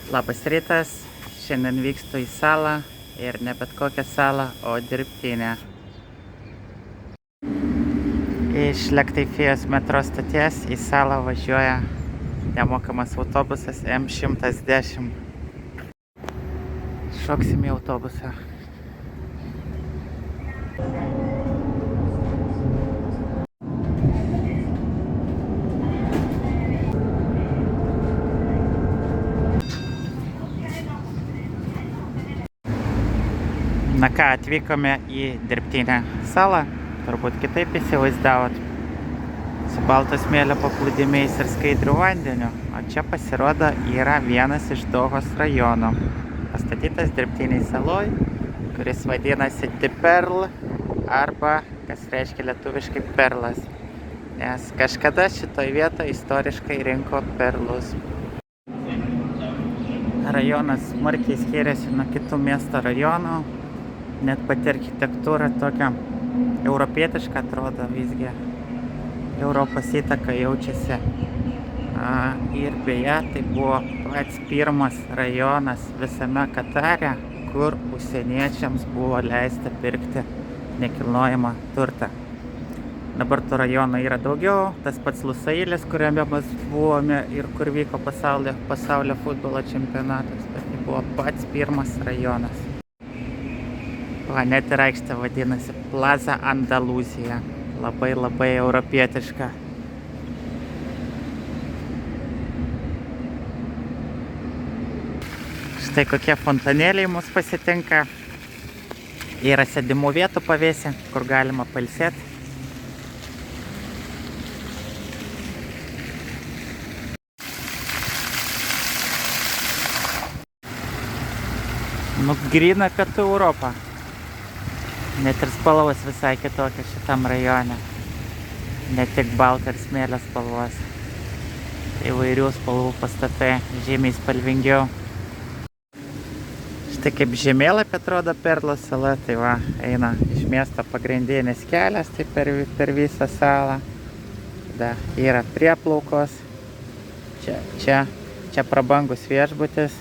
Labas rytas, šiandien vykstu į salą ir ne bet kokią salą, o dirbtinę. Iš Lektaifijos metro stoties į salą važiuoja nemokamas autobusas M110. Šoksim į autobusą. Na ką, atvykome į dirbtinę salą, turbūt kitaip įsivaizdavot, su balto smėlio paplūdimiais ir skaidriu vandeniu, o čia pasirodo yra vienas iš Dohos rajonų, pastatytas dirbtiniai saloj, kuris vadinasi The Pearl, arba, kas reiškia lietuviškai perlas, nes kažkada šitoj vietoje istoriškai rinko perlus. Rajonas smarkiai skiriasi nuo kitų miesto rajonų. Net pati architektūra tokia europietiška atrodo, visgi Europos įtaka jaučiasi. Ir beje, tai buvo pats pirmas rajonas visame Katare, kur užsieniečiams buvo leista pirkti nekilnojamą turtą. Dabar tų rajonų yra daugiau, tas pats Lusailis, kuriame mes buvome ir kur vyko pasaulio futbolo čempionatas, bet tai buvo pats pirmas rajonas. Net ir aikštė vadinasi Plaza Andalūzija. Labai europietiška. Štai kokie fontanėliai mus pasitinka. Yra sėdimų vietų pavėsį, kur galima pailsėti. Gryna pietų Europą. Net ir spalvos visai kitokia šitam rajone. Ne tik balto ir smėlio spalvos. Įvairių spalvų pastatai, žymiai spalvingiau. Štai kaip žemėlapį atrodo Perlos sala, tai va, eina iš miesto pagrindinis kelias, tai per visą salą. Tada yra prieplaukos. Čia prabangus viešbutis.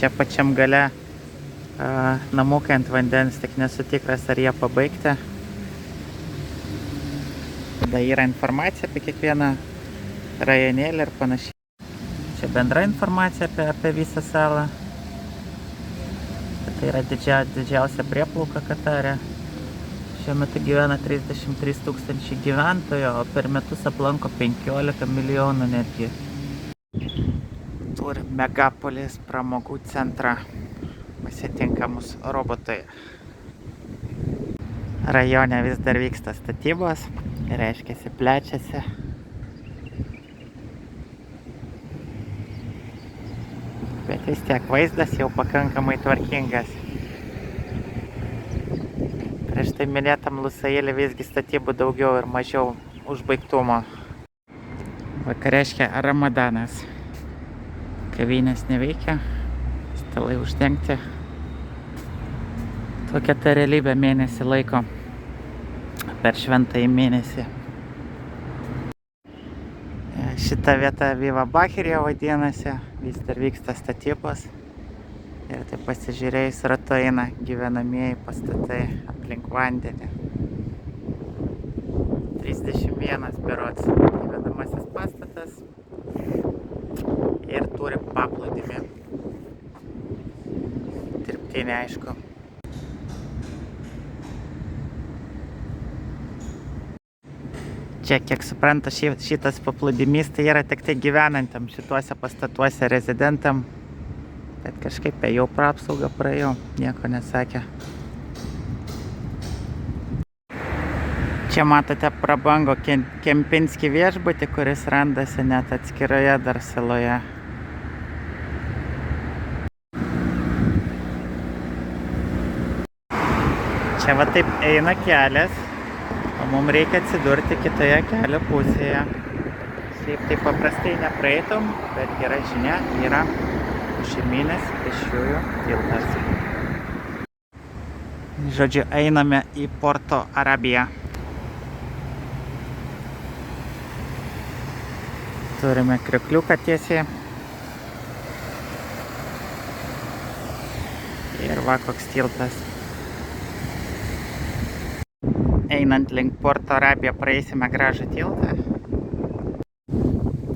Čia pačiam gale namukai ant vandens, tik nesu tikras, ar jie pabaigti. Tada yra informacija apie kiekvieną rajonėlį ir panašiai. Čia bendra informacija apie visą salą. Tai yra didžiausia prieplauka Katare. Šiuo metu gyvena 33 000 gyventojų, o per metus aplanko 15 milijonų netgi. Turi megapolis pramogų centrą. Pasitinka mus robotai. Rajone vis dar vyksta statybos, reiškiasi plečiasi. Bet vis tiek vaizdas jau pakankamai tvarkingas. Prieš tai minėtam Lusailį visgi statybų daugiau ir mažiau užbaigtumo. Vakariškia Ramadanas. Kavinės neveikia. Stalai uždengti. Tokia ta realybė mėnesį laiko. Per šventąjį mėnesį. Šita vieta Viva Bahirija vadinasi. Vis dar vyksta statybos. Ir taip pasižiūrėjus ratu eina gyvenamieji pastatai aplink vandenį. 31 berods gyvenamasis pastatas. Ir turi paplūdimį. Dirbtinė, aišku. Čia, kiek suprantu, šitas paplūdimys tai yra tik tai gyvenantam šituose pastatuose rezidentam. Bet kažkaip ėjau pro apsaugą, praėjau, nieko nesakė. Čia matote prabangų Kempinski viešbutį, kuris randasi net atskiroje dar saloje. Čia va taip eina kelias, o mums reikia atsidurti kitoje kelio pusėje. Šiaip taip paprastai nepraeitum, bet gera žinia, yra požeminis pėsčiųjų tiltas. Žodžiu, einame į Porto Arabiją. Turime kriokliuką tiesiai. Ir va koks tiltas. Einant link Porto Arabiją praeisime gražų tiltą.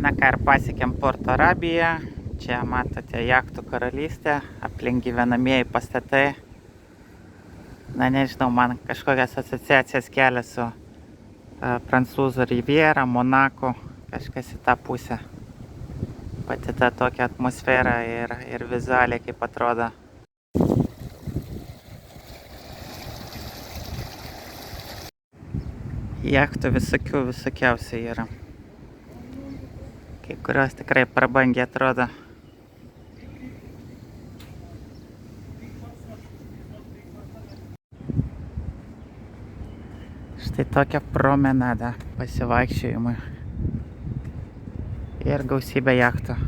Na ką, ir pasiekėm Porto Arabiją. Čia matote jachtų karalystę, aplink gyvenamieji pastatai. Na nežinau, man kažkokias asociacijas kelia su Prancūzų Riviera, Monaku, kažkas į tą pusę. Pati ta tokia atmosfera ir vizualiai kaip atrodo. Jachtų visokiausių yra. Kai kurios tikrai prabangiai atrodo. Štai tokia promenada pasivaikščiojimui. Ir gausybė jachtų.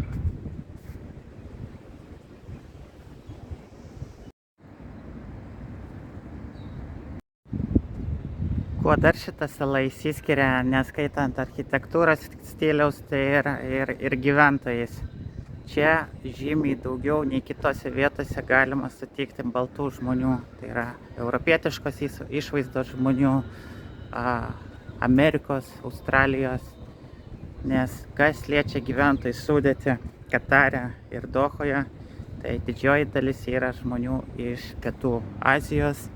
Kuo dar šita sala išsiskiria, neskaitant architektūros stiliaus, tai ir gyventojais. Čia žymiai daugiau nei kitose vietose galima sutikti baltų žmonių. Tai yra europietiškos išvaizdos žmonių, Amerikos, Australijos. Nes kas liečia gyventojų sudėtį Katare ir Dohoje, tai didžioji dalis yra žmonių iš Pietų Azijos.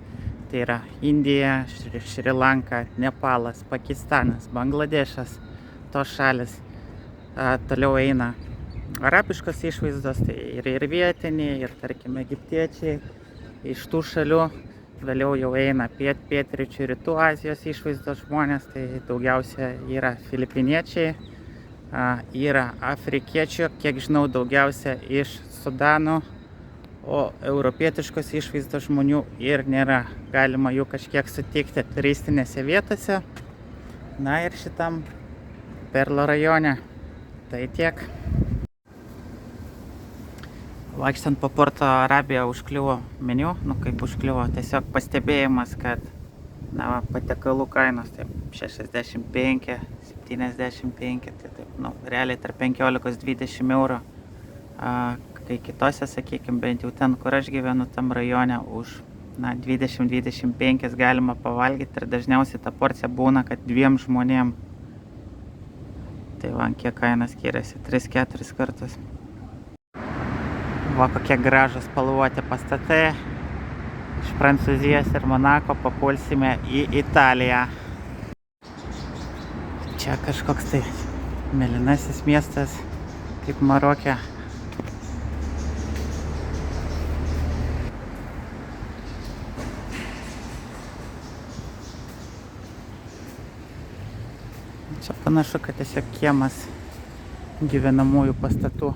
Tai yra Indija, Šri Lanka, Nepalas, Pakistanas, Bangladešas, tos šalis. Toliau eina arabiškos išvaizdos, tai ir vietiniai, ir tarkim egiptiečiai iš tų šalių. Vėliau jau eina pietryčių rytų Azijos išvaizdos žmonės, tai daugiausia yra filipiniečiai, yra afrikiečių, kiek žinau, daugiausia iš Sudano. O europietiškos išvaizdos žmonių ir nėra. Galima jų kažkiek sutikti turistinėse vietose. Na ir šitam Perlo rajone. Tai tiek. Vaikštant po Porto Arabiją užkliuvo meniu. Kaip užkliuvo, tiesiog pastebėjimas, kad patiekalų kainos taip 65, 75, tai taip, realiai tarp 15-20 eurų. Kai kitose, sakykime, bent jau ten, kur aš gyvenu, tam rajone už 20-25 galima pavalgyti ir dažniausiai ta porcija būna, kad 2 žmonėm. Tai va, kiek kaina skiriasi, 3-4 kartus. Va, kokie gražus spalvoti pastatai. Iš Prancūzijos ir Monako papulsime į Italiją. Čia kažkoks tai mėlynasis miestas, kaip Maroke. Čia panašu, kad tiesiog kiemas gyvenamųjų pastatų.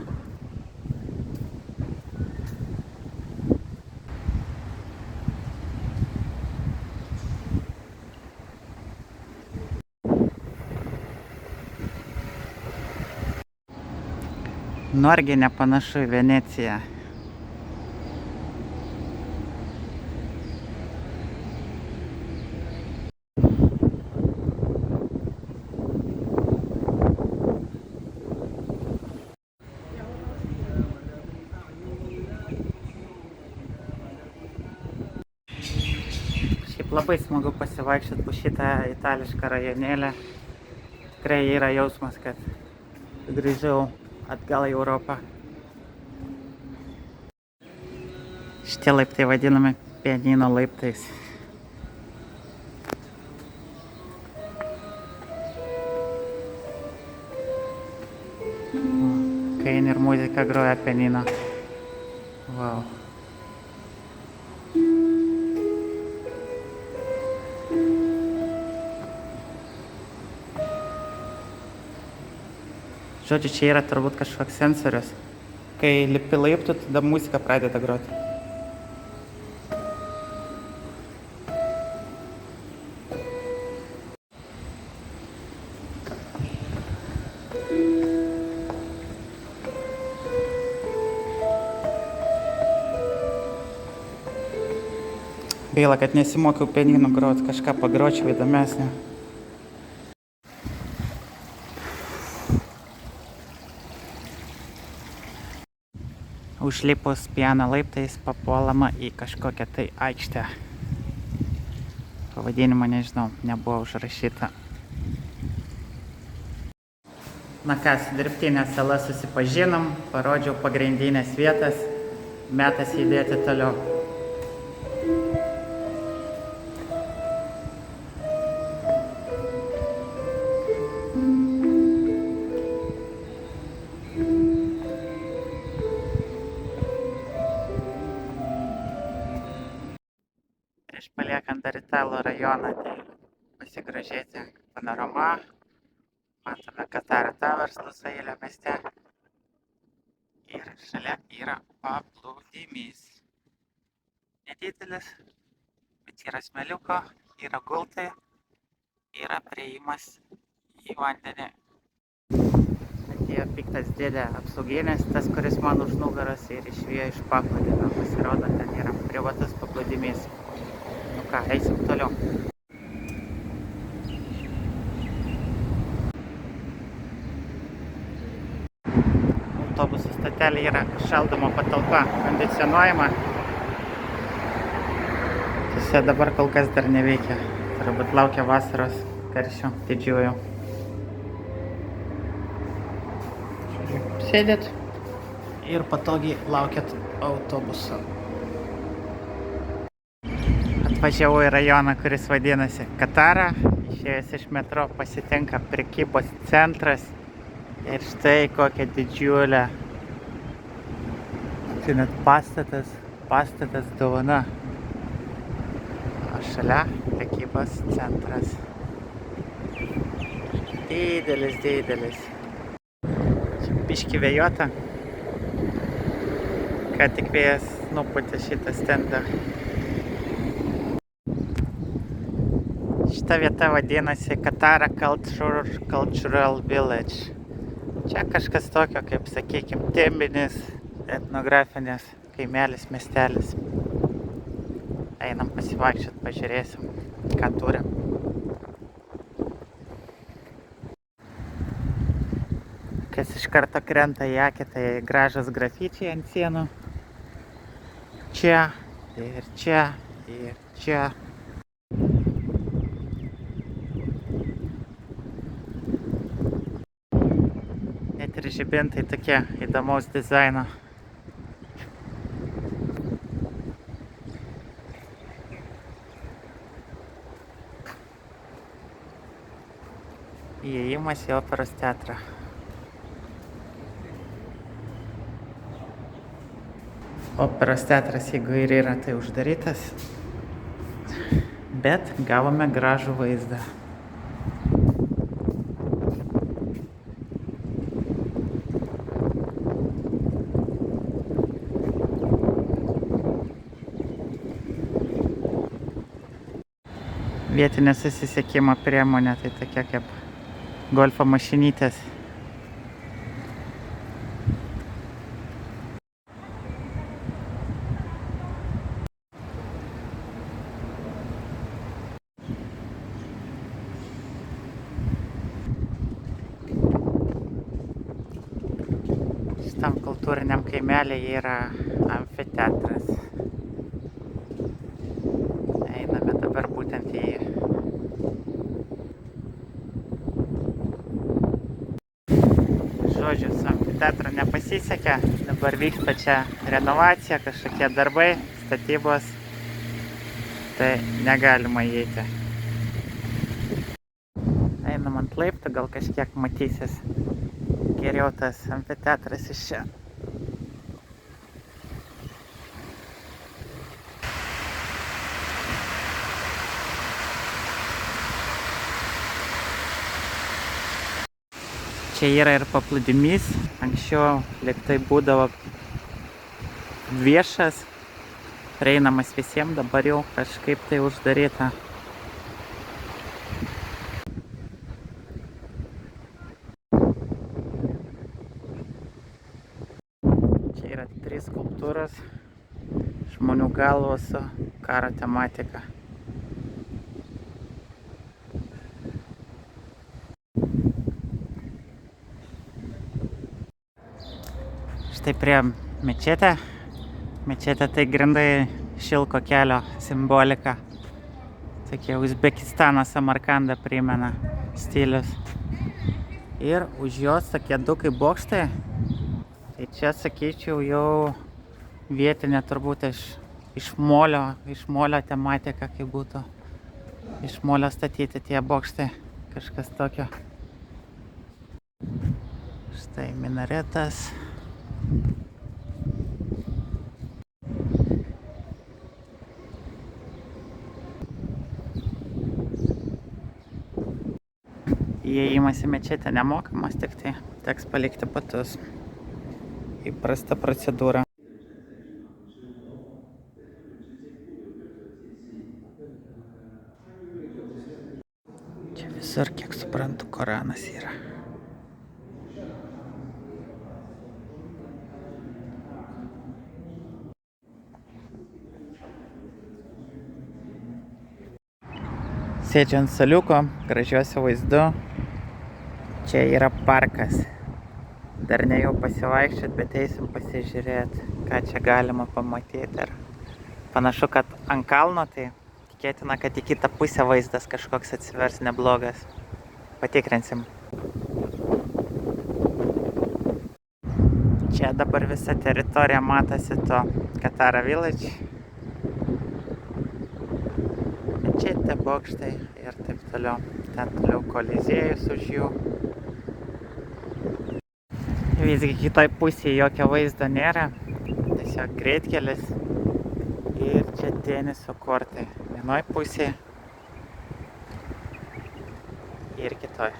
Nu argi nepanašu į Veneciją. Labai smagu pasivaikščioti po šitą itališką rajonėlę. Tikrai yra jausmas, kad grįžau atgal į Europą. Šitie laiptai vadinami pianino laiptais. Kai ir muzika groja pianino. Wow. Žodžiu, čia yra turbūt kažkoks sensorius. Kai lipi laiptų, tada muzika pradeda groti. Gaila, kad nesimokiau pianinu groti, kažką pagročiau įdomesnio. užlipus piano laiptais papuolama į kažkokią tai aikštę. Pavadinimą nežinau, nebuvo užrašyta. Na ką, su dirbtinė sala susipažinom, parodžiau pagrindinės vietas, metas judėti toliau. Prieš paliekant dar Italų rajoną, tai pasigrožėti panorama. Matome Kataro Towers Lusailio mieste. Ir šalia yra paplūdimys. Nedidelis, bet yra smėliuko, yra gultai, yra priėjimas į vandenį. Atėjo piktas dėdė apsauginis, tas, kuris man už nugaros ir išvijo iš paplūdimio. Pasirodo, ten yra privatus paplūdimys. Nu ką, eisim toliau. Autobusų stotelė yra šaldoma patalpa, kondicionuojama. Tiesa dabar kol kas dar neveikia. Turbūt laukia vasaros karščių didžiųjų. Sėdėt ir patogiai laukiat autobuso. Atvažiavau į rajoną, kuris vadinasi Katara. Išėjęs iš metro pasitinka prekybos centras. Ir štai kokia didžiulė. Tai net pastatas dovana. O šalia prekybos centras. Didelis. Čia biški vėjota. Ką tik vėjas nupūtė šitą stendą. Šita vieta vadinasi Katara Cultural Village. Čia kažkas tokio, kaip, sakykime, tembinis, etnografinis kaimelis, miestelis. Einam pasivaikščiot, pažiūrėsim, ką turim. Kas iš karto krenta į akį, tai gražus grafičiai ant sienų. Čia ir čia ir čia. Net ir žibintai tokie įdomaus dizaino. Įėjimas į operos teatrą. Operos teatras, jeigu ir yra, tai uždarytas. Bet gavome gražų vaizdą. Vietinė susisiekimo priemonė, tai tokia kaip golfo mašinytės. Šitam kultūriniam kaimelėje yra amfiteatras. Einame dabar būtent į jį. Žodžiu, su amfiteatru nepasisekė. Dabar vyksta čia renovacija, kažkokie darbai, statybos. Tai negalima įeiti. Einam ant laiptų, gal kažkiek matysis geriau tas amfiteatras iš čia. Čia yra ir paplūdimys. Anksčiau lyg tai būdavo viešas, prieinamas visiems, dabar jau kažkaip tai uždaryta. Čia yra 3 skulptūros, žmonių galvos su karo tematika. Štai prie mečetė. Mečetė tai grindai šilko kelio simbolika. Tokie Uzbekistano Samarkandą primena stilius. Ir už jos tokie du kaip bokštai. Tai čia sakyčiau jau vietinė turbūt iš molio tematika, kaip būtų. Iš molio statyti tie bokštai. Kažkas tokio. Štai minaretas. Įėjimas į mečetę nemokamas, tik tai teks palikti batus. Įprasta procedūra. Čia visur, kiek suprantu, Koranas yra. Sėdžiu ant saliuko, gražiuose vaizdu. Čia yra parkas. Dar nejau pasivaikščiot, bet eisim pasižiūrėti, ką čia galima pamatyti. Ir panašu, kad ant kalno, tai tikėtina, kad į kitą pusę vaizdas kažkoks atsivers neblogas. Patikrinsim. Čia dabar visa teritorija matosi to Katara Village. Mečetė, bokštai ir taip toliau. Ten toliau Koliziejus už jų. Visgi kitoj pusėje jokio vaizdo nėra. Tiesiog greitkelis. Ir čia teniso kortai. Vienoj pusėje ir kitoj.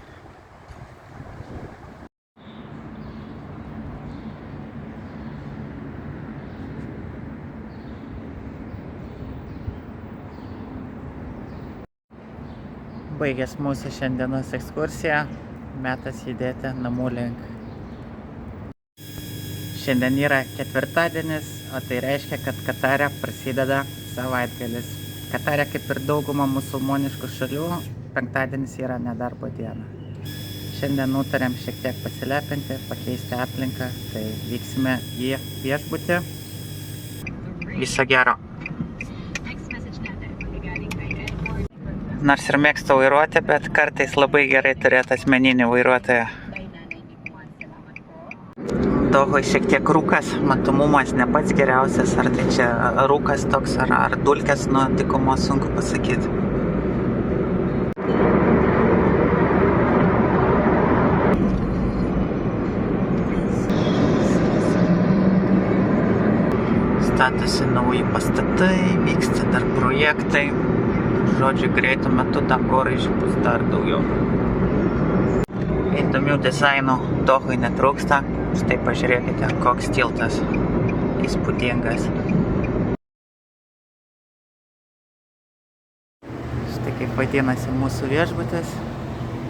Baigęs mūsų šiandienos ekskursiją, metas judėti namų link. Šiandien yra ketvirtadienis, o tai reiškia, kad Katare prasideda savaitgalis. Katare, kaip ir dauguma musulmoniškų šalių, penktadienis yra nedarbo diena. Šiandien nutarėm šiek tiek pasilepinti, pakeisti aplinką, tai vyksime į viešbutį. Viso gero. Nors ir mėgstu vairuoti, bet kartais labai gerai turėti asmeninį vairuotoją. Dohoj šiek tiek rūkas, matomumas ne pats geriausias, ar tai čia rūkas toks, ar dulkės nuo dykumos, sunku pasakyti. Statosi nauji pastatai, vyksta dar projektai. Žodžiu, greitų metu dangoraižių bus dar daugiau. Įdomių dizainų Dohoj netrūksta. Štai pažiūrėkite, koks tiltas įspūdingas. Štai kaip vadinasi mūsų viešbutis.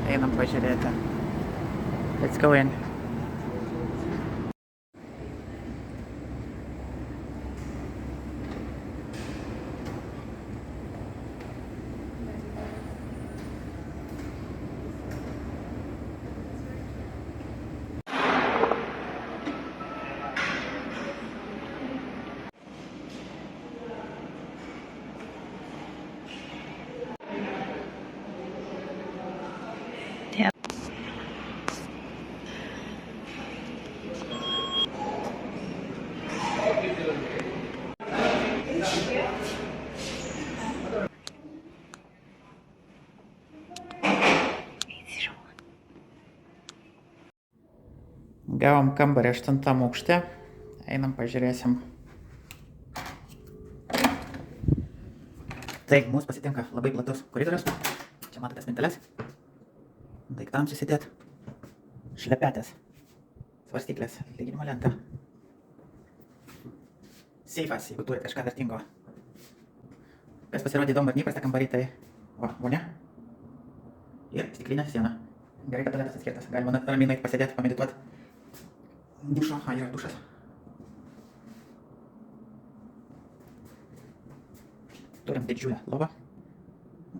Einam pažiūrėti. Let's go in. Gavom kambarį 8 aukšte. Einam pažiūrėsim. Tai mūsų pasitinka labai platus koridorius. Čia matote spinteles. Daiktams susidėt. Šlepetės. Svarstyklės. Lyginimo lenta. Seifas, jeigu turite kažką vertingo. Kas pasirodė įdomu ir neįprasta kambarį, tai vonia. Ir stiklinė siena. Gerai, kad tualetas atskirtas. Galima ramiai nueit pasėdėti, pamedituoti. Dušo, yra dušas. Turim didžiulę lovą.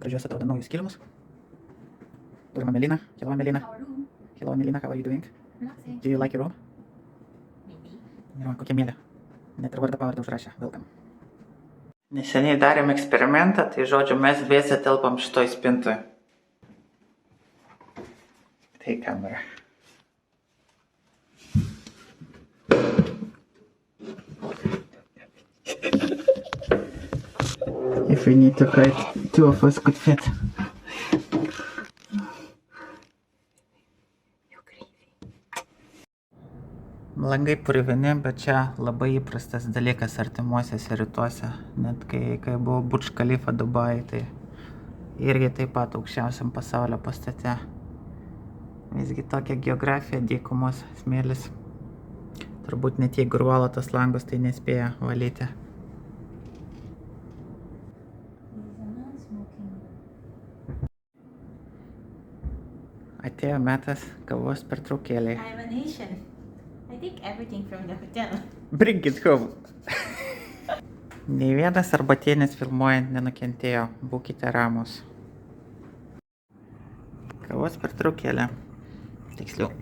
Gražios atrodo naujus kilimus. Turim Melina. Hello, Melina. Hello, Melina, how are you doing? Do you like your room? Kokia mėlė. Net ir vardą pavardę užrašę. Welcome. Neseniai darėm eksperimentą, tai žodžiu, mes dviese telpam šitoj spintoj. Tai kamera. If we need to hide, two of us could fit. Langai purvini, bet čia labai įprastas dalykas artimuosiuose rytuose. Net kai buvo Burj Khalifa Dubai, tai irgi taip pat aukščiausiam pasaulio pastate. Visgi tokia geografija, dykumos, smėlis. Turbūt net jeigu ir valo tas langus, tai nespėja valyti. Atėjo metas kavos pertraukėlei. I'm an Asian. I take everything from the hotel. Bring it home. Nei vienas arbatėlis filmuojant nenukentėjo. Būkite ramus. Kavos pertraukėlė. Tiksliau,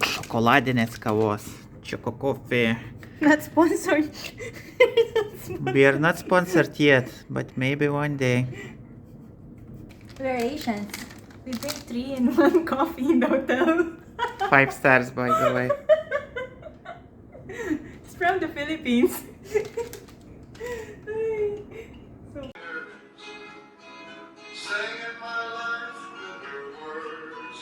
šokoladinės kavos. Choco coffee. Not sponsored. We are not sponsored yet, but maybe one day. We're Asians. We drink 3 in 1 coffee in the hotel. 5 stars, by the way. It's from the Philippines. Singing my life with her words,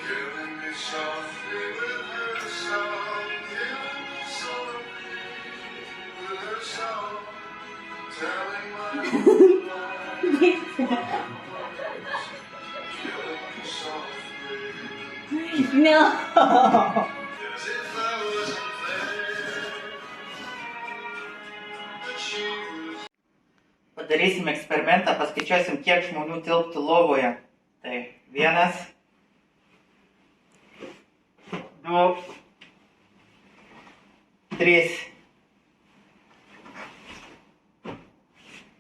killing me softly with her song, killing me softly with her song, telling my whole life, killing me softly, No. as if I wasn't there, but she was. Padarysim eksperimentą, paskaičiuosim, kiek žmonių tilptų lovoje. Tai 1, 2, 3,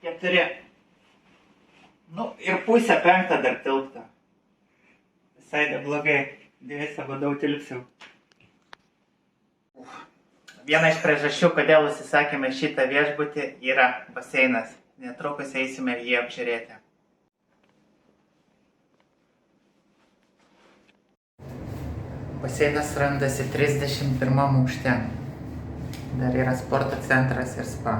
4. Nu ir pusę 5 dar tilptų. Visai neblogai. 2 vadau tilpsiu. Viena iš priežasčių, kodėl užsisakėme šitą viešbutį, yra baseinas. Netrukus eisime jį apžiūrėti. Baseinas randasi 31 aukšte. Dar yra sporto centras ir spa.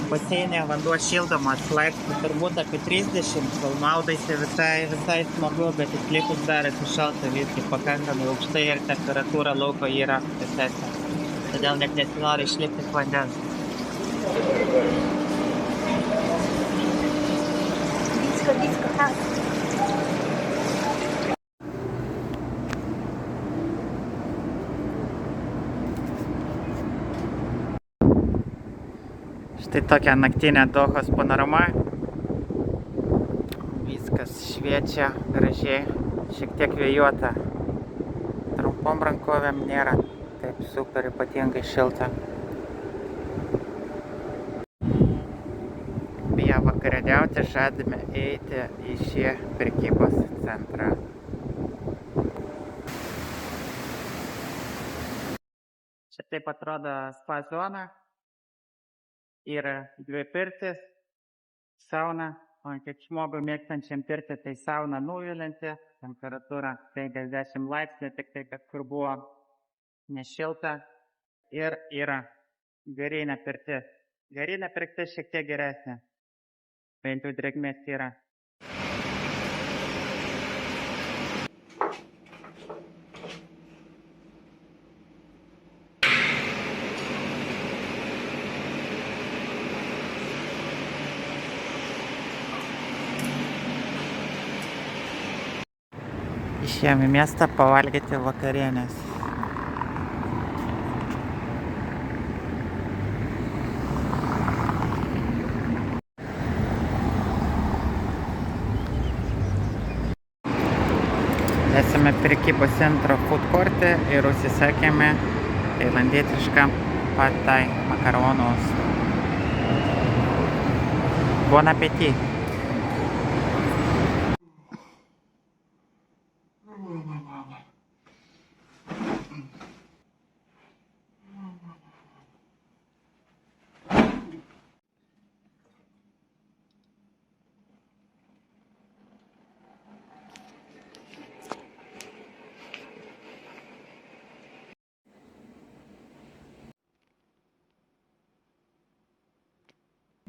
Baseine vanduo šildomas, laipsnių turbūt apie 30, kol maudaisi visai smagu, bet išlipus darosi šalta, visgi pakankamai aukštai ir temperatūra lauko yra vėsesnė. Todėl net nesinori išlipti iš vandens. Disco house. Štai tokia naktinė Dohos panorama. Viskas šviečia gražiai, šiek tiek vėjuota. Trumpom rankovėm nėra taip super ypatingai šilta. Beje, vakarieniauti žadame eiti į šį prekybos centrą. Čia taip atrodo spa zona. Yra 2 pirtis, sauna, o kaip žmogui mėgstančiam pirtį, tai sauna nuvilinti, temperatūra 50 laipsnių, tik tai, kad kur buvo nešilta. Ir yra garinė pirtis. Garinė pirtis šiek tiek geresnė, bent jau drėgmės yra. Išėjom į miestą pavalgyti vakarienės. Esame prekybos centro food courte ir užsisakėme tailandietišką pad thai makaronus. Bon appétit!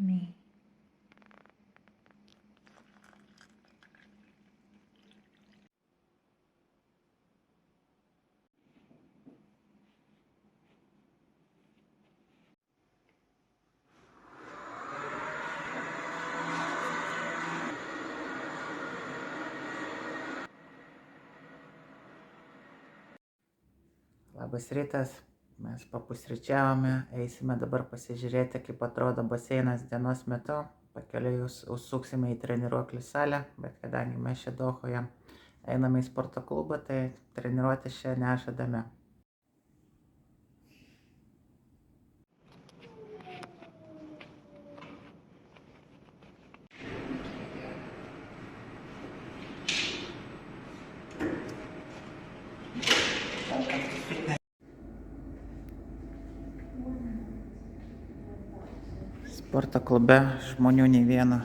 Me. Labas rytas, mes papusryčiavome, eisime dabar pasižiūrėti, kaip atrodo baseinas dienos metu. Pakeliui užsuksime į treniruoklių salę, bet kadangi mes čia Dohoje einame į sporto klubą, tai treniruotės čia nežadame. Sporto klube žmonių nei vieno.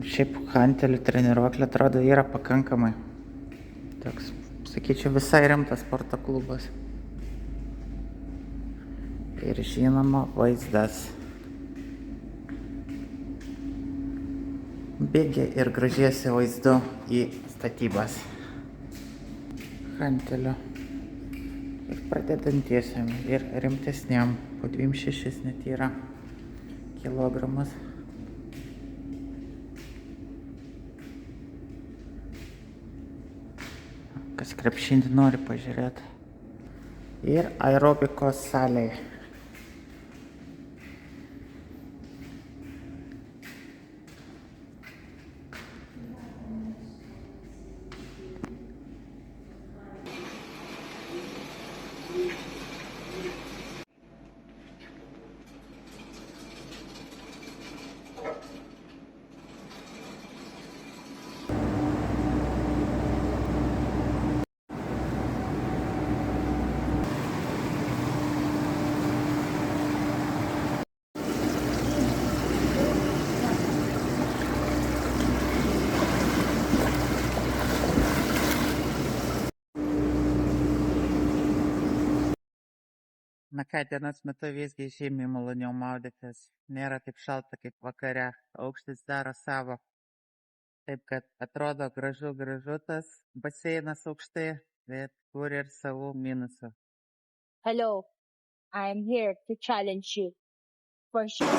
Šiaip hantelių treniruoklė atrodo yra pakankamai. Toks, sakyčiau, visai rimtas sporto klubas. Ir žinoma vaizdas. Bėgi ir gražiesi vaizdu į statybas. Hantelių. Ir pradedantiesiam, ir rimtesniam, po 26 net yra kilogramus. Kas krepšinį nori pažiūrėti. Ir aerobikos salėje. Na ką, dienos metu visgi žymiai maloniau maudytis. Nėra taip šalta kaip vakare. Aukštis daro savo. Taip kad atrodo gražu tas baseinas aukštai, bet turi ir savų minusų. Hello, I'm here to challenge you. For sure.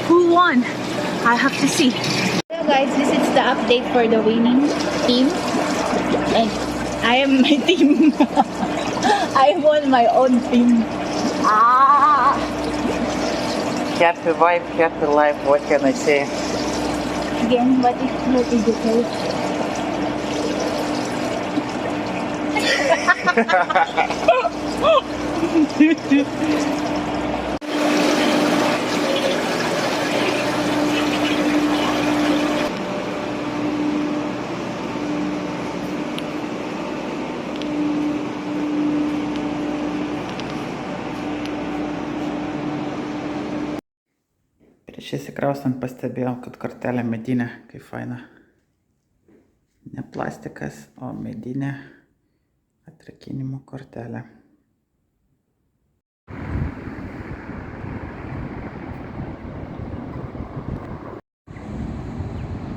Who won? I have to see. Hello guys, this is the update for the winning team. And I am my team. I won my own team. Happy wife, happy life, what can I say? Again, what did you say? Prieš įsikraustant pastebėjau, kad kortelė medinė, kaip faina. Ne plastikas, o medinė atrakinimo kortelė.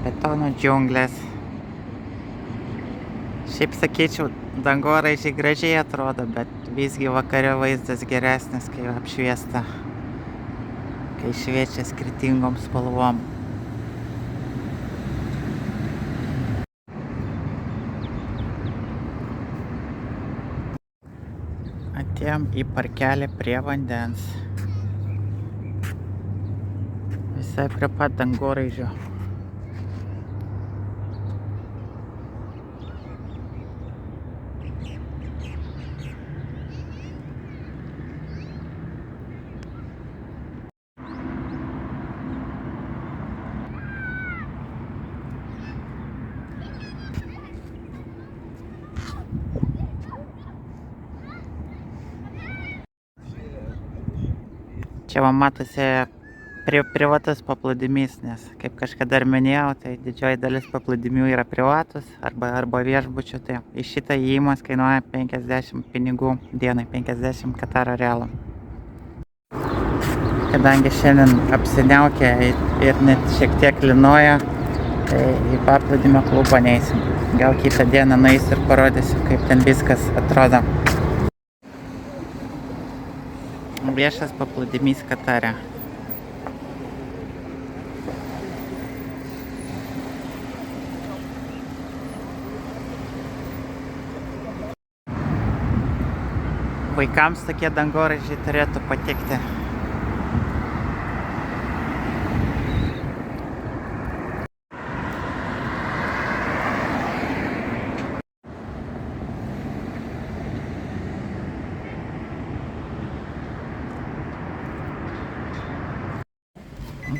Betono džiunglės. Šiaip sakyčiau, dangoraižiai gražiai atrodo, bet visgi vakare vaizdas geresnis, kai apšviesta. Kai šviečia skirtingom spalvom. atėjom į parkelį prie vandens. Visai prie pat dangoraižio. Čia va matosi privatus paplūdimys, nes kaip kažkada ir minėjau, tai didžioji dalis paplūdimių yra privatus arba viešbučių. Tai į šitą įėjimas kainuoja 50 pinigų dienai, 50 Kataro realų. Kadangi šiandien apsiniaukė ir net šiek tiek lynoja, tai į paplūdimio klubą neįsim. Gal kitą dieną nueisiu ir parodysiu, kaip ten viskas atrodo. Viešas paplūdimys Katare. Vaikams tokie dangoraižiai turėtų patikti.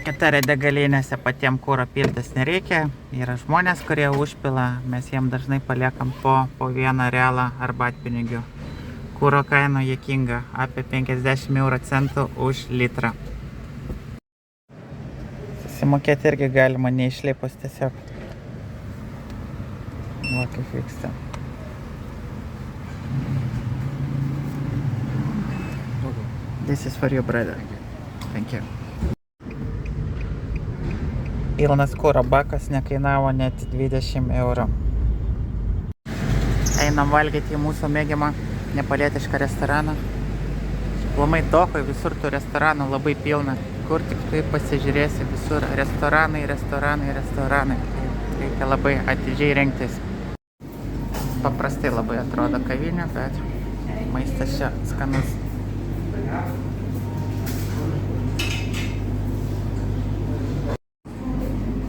Katare degalinėse patiem kuro piltis nereikia. Yra žmonės, kurie užpila. Mes jiem dažnai paliekam po 1 realą arbatpinigių. Kuro kaina juokinga, apie 50 euro centų už litrą. Susimokėti irgi galima neišlipus tiesiog. Va kaip vyksta. This is for you, brother. Thank you. Pilnas kuro bakas nekainavo net 20 eurų. Einam valgyti į mūsų mėgiamą nepalietišką restoraną. Aplamai Dohoj visur tų restoranų labai pilna. Kur tik tu pasižiūrėsi, visur restoranai. Reikia labai atidžiai rinktis. Paprastai labai atrodo kavinė, bet maistas čia skanus.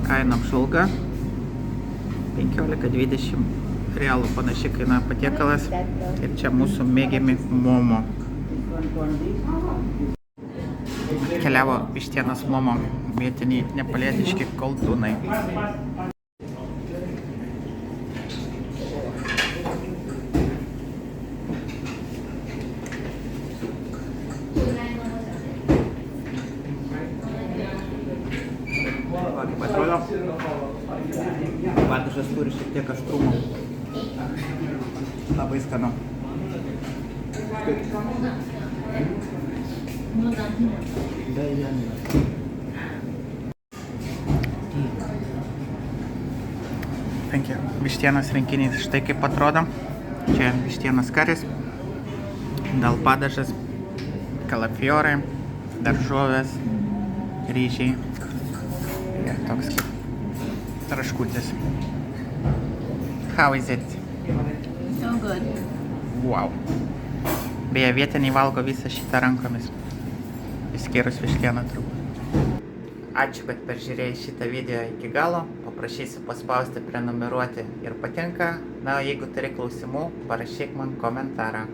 Kaina apžvalga 15-20 realų panašiai kainuoja patiekalas ir čia mūsų mėgiami momo. Atkeliavo vištienos momo, vietiniai nepalietiški koldūnai. Kaip atrodo, padažas turi šiek tiek aštrumo. Labai skanu. Vištienos rinkinys štai kaip atrodo. Čia vištienos karis, dal padažas, kalafiorai, daržovės, ryžiai. Ir toks kaip traškutis. How is it? So good. Wow. Beje, vietiniai valgo visą šitą rankomis. Išskyrus vištieną turbūt. Ačiū, kad peržiūrėjai šitą video iki galo. Paprašysiu paspausti prenumeruoti ir patinka. Na, o jeigu turi klausimų, parašyk man komentarą.